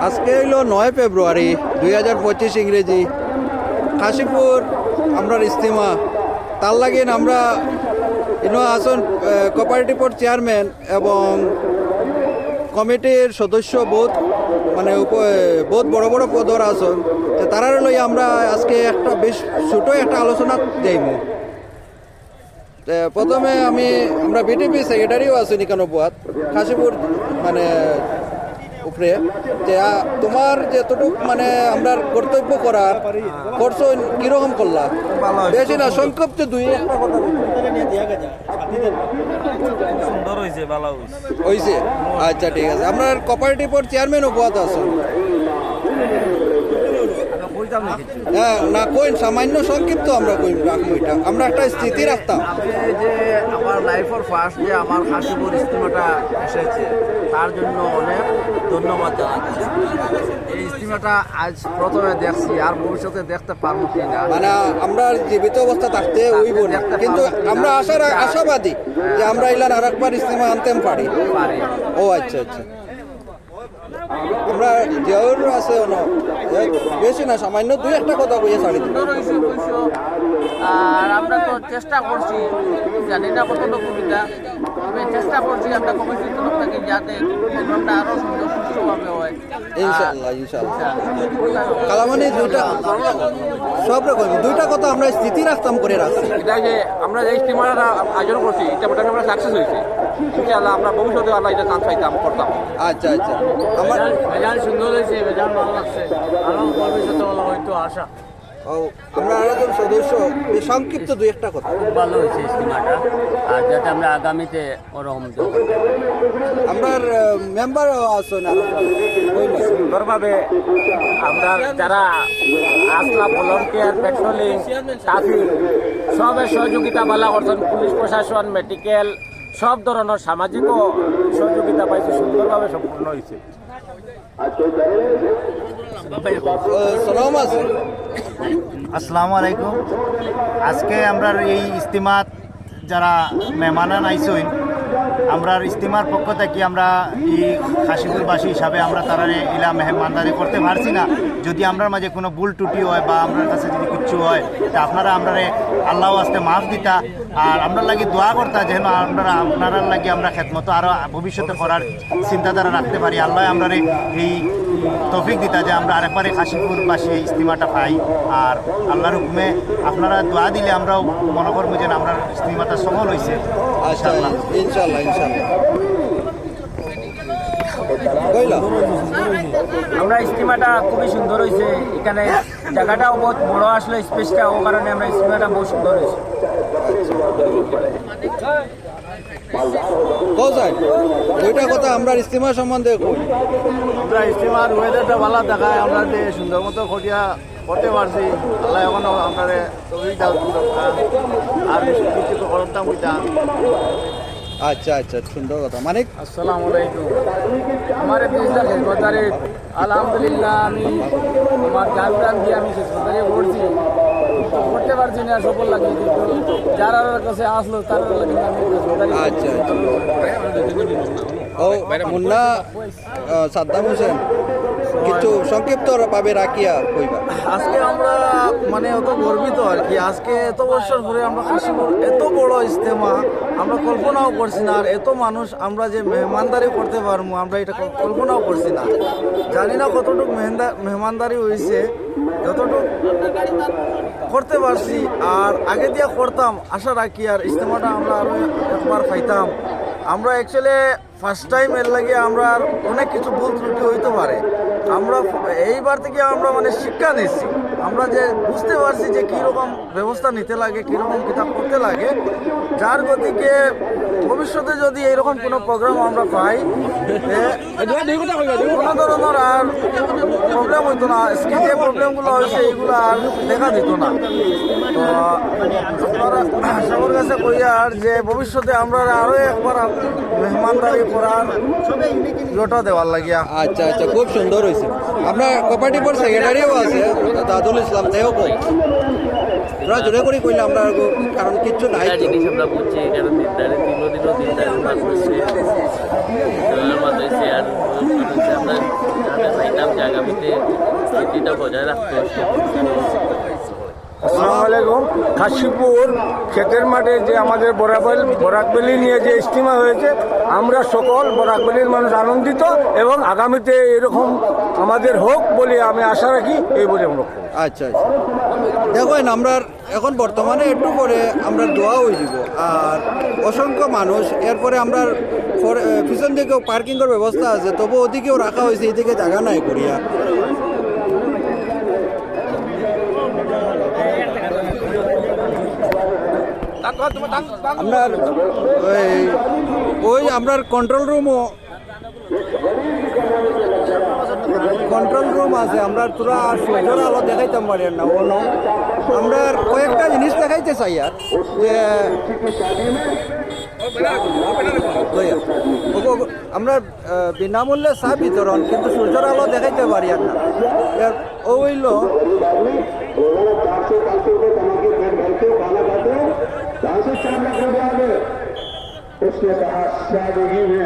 আজকে হইল 9 ফেব্রুয়ারি 2025 ইংরেজি। কাশীপুর আমরা ইস্তিমা তার লাগেন আমরা ইনো আসন কোঅপারেটিভর চেয়ারম্যান এবং কমিটির সদস্য বহুত মানে বহুত বড় বড় পদর আসন তারার লই আমরা আজকে একটা বেশ ছোট একটা আলোচনা যাইমু। প্রথমে আমরা বিটিপি সেক্রেটারিও আছি নিকানব্বত কাশীপুর মানে উপরে যে তোমার যেতটুক মানে আমরা কর্তব্য করার করছো কিরকম করলা বেশি না সংক্ষিপ্ত দুই একটা কথা সুন্দর হয়েছে ভালো হয়েছে। আচ্ছা ঠিক আছে। আপনার কোঅপারেটিভর চেয়ারম্যান উপহাত আছেন হ্যাঁ না কইন সামান্য সংক্ষিপ্ত আমরা কই রাখবো এটা আমরা একটা স্থিতি রাখতাম যে আমার লাইফের ফার্স্ট যে আমার কাশীপুর ইস্তিমাটা এসেছে তার জন্য অনেক ধন্যবাদ জানাচ্ছি। এই ইস্তিমাটা আজ প্রথমে দেখছি আর ভবিষ্যতে দেখতে পারবো কিনা মানে আমরা জীবিত অবস্থা থাকতে ওই বলি কিন্তু আমরা আশাবাদী যে আমরা এলান আর একবার ইস্তিমা আনতে পারি। ও আচ্ছা আচ্ছা আমরা জেউর আছে বেশি না সামান্য দুই একটা কথা কইয়া ছাড়ি দিই। আর আমরা তো চেষ্টা করছি জানি না কতটুকু কবিতা তবে চেষ্টা করছি আমরা কমিটির তরফ থেকে যাতে প্রোগ্রামটা আরও সুন্দর সুষ্ঠুভাবে হয় ইনশাআল্লাহ ইনশাআল্লাহ। কালামানি দুইটা সব রকম দুইটা কথা আমরা স্থিতি রাখতাম করে রাখছি। এটা যে আমরা যে স্টিমারটা আয়োজন করছি এটা মোটামুটি আমরা সাকসেস হয়েছি ইনশাআল্লাহ। আমরা ভবিষ্যতে আল্লাহ এটা চান্স পাইতাম করতাম। আচ্ছা আচ্ছা আমার বেজান সুন্দর হয়েছে বেজান ভালো লাগছে আরও ভবিষ্যতে ভালো হয়তো আশা। ও আমরা আরেকজন সদস্য সংক্ষিপ্ত দুই একটা কথা খুব ভালো হয়েছে ইস্তিমাটা আর যাতে আমরা আগামীতে ওরকম আমরা মেম্বারও আছেন সুন্দরভাবে আমরা যারা আসলা ভলান্টিয়ার পেট্রোলিং ট্রাফিক সবের সহযোগিতা ভালো করছেন। পুলিশ প্রশাসন মেডিকেল সব ধরনের সামাজিকও সহযোগিতা পাইছে সুন্দরভাবে সম্পূর্ণ হয়েছে। সালাম আছে। আসসালামু আলাইকুম। আজকে আমরা এই ইস্তিমাত যারা মেহমানান আইসইন আমরা ইস্তিমার পক্ষ থেকে আমরা এই কাশীপুরবাসী হিসাবে আমরা তারা ইলা মেহমানদারি করতে পারছি না। যদি আমরা মাঝে কোনো ভুল টুটি হয় বা আপনার কাছে যদি কিচ্ছু হয় তা আপনারা আমরা আল্লাহ আস্তে মাফ দিতা আর আমরা লাগি দোয়া করতা যেন আপনারা লাগি আমরা খেদমতো আরও ভবিষ্যতে করার চিন্তাধারা রাখতে পারি। আল্লাহ আমরা এই তৌফিক দিতা যে আমরা আরেকবারে কাশীপুরবাসী ইস্তিমাটা পাই আর আল্লাহর হুকুমে আপনারা দোয়া দিলে আমরাও মনে করবো যে আমরা ইস্তিমাটা সফল হয়েছে ইনশাআল্লাহ ইনশাআল্লাহ ইনশাআল্লাহ। কইলা আমরা ইস্তিমাটা খুবই সুন্দর হয়েছে। এখানে জায়গাটাও বহুত বড় আসলে স্পেসটা ও কারণে আমরা ইস্তিমাটা বহুত সুন্দর হয়েছে। কোথায় দুইটা কথা আমরা ইস্তিমা সম্বন্ধে কই। আমরা ইস্তিমার ওয়েদারটা ভালো দেখায় আমরা যে সুন্দর মতো খটিয়া করতে পারছি। আল্লাহ এখন আপনার আর কিছু করতাম হইতাম। আচ্ছা আচ্ছা সুন্দর কথা মানে আসসালামু আলাইকুম। আমার বিজনেস হেসবাজারে আলহামদুলিল্লাহ আমি আমার গান টান দিয়ে আমি হেসবাজারে পড়ছি করতে পারছি না সফল লাগে কিন্তু যারা কাছে আসলো তারা লাগে আমি আচ্ছা আচ্ছা ও মুন্না সাদ্দাম হোসেন কিছু সংক্ষিপ্ত ভাবে রাখিয়া কইবা। আজকে আমরা মানে অত গর্বিত আর কি। আজকে এত বছর ধরে আমরা কাশীপুর এত বড় ইস্তেমা আমরা কল্পনাও করছি না। আর এত মানুষ আমরা যে মেহমানদারি করতে পারবো আমরা এটা কল্পনাও করছি না। জানি না কতটুকু মেহমানদারি হয়েছে যতটুকু করতে পারছি আর আগে দিয়া করতাম আশা রাখি আর ইস্তেমাটা আমরা আরও একবার পাইতাম। আমরা অ্যাকচুয়ালি ফার্স্ট টাইম এর লাগে আমরা অনেক কিছু ভুল ত্রুটি হইতে পারে। আমরা এইবার থেকে আমরা মানে শিক্ষা নিচ্ছি। আমরা যে বুঝতে পারছি যে কীরকম ব্যবস্থা নিতে লাগে কীরকম কিতাব করতে লাগে যার গতিকে ভবিষ্যতে যদি এইরকম কোনো প্রোগ্রাম আমরা পাই কোনো ধরনের আর প্রবলেম হইতো না। আজকে যে প্রবলেমগুলো হয়েছে এইগুলো আর দেখা দিত না। তো আপনারা সবার কাছে কইয়া আর যে ভবিষ্যতে আমরা আরও একবার মেহমানদারি করার ইয়েটা দেওয়ার লাগিয়া। আচ্ছা আচ্ছা খুব সুন্দর হয়েছে। আমরা কোঅপারেটিভর সেক্রেটারিও আছে দাদুল ইসলাম দেও তোরা জোরে করে কইলে আমরা কারণ কিচ্ছু নাই একটা তো। জিনিস আমরা বুঝছি এখানে দিনদারে দিনও দিনদারের মানুষ হচ্ছে মানুষ হচ্ছে আর হচ্ছে আমরা যাতে চাইতাম যে আগামীতে স্থিতিটা বজায় রাখতে আসসালামু আলাইকুম। কাশীপুর ক্ষেতের মাঠে যে আমাদের বরাকবেলি নিয়ে যে ইজতিমা হয়েছে, আমরা সকল বরাকবেলির মানুষ আনন্দিত এবং আগামীতে এরকম আমাদের হোক বলে আমি আশা রাখি, এই বলে আমরা আচ্ছা আচ্ছা দেখেন আমরা এখন বর্তমানে একটু পরে আমরা দোয়া হয়ে যাব আর অসংখ্য মানুষ এরপরে আমরা পিছন দিকেও পার্কিংয়ের ব্যবস্থা আছে তবু ওদিকেও রাখা হয়েছে এদিকে জায়গা নাই করিয়া আপনার ওই আপনার কন্ট্রোল রুম আছে আমরা তোরা সূর্যের আলো দেখাইতাম পারি না অন্য আমরা কয়েকটা জিনিস দেখাইতে চাই আর যে আমরা বিনামূল্যে চা বিতরণ কিন্তু সূর্যের আলো দেখাইতে পারি আর না ও হইল उसने कहा शादी में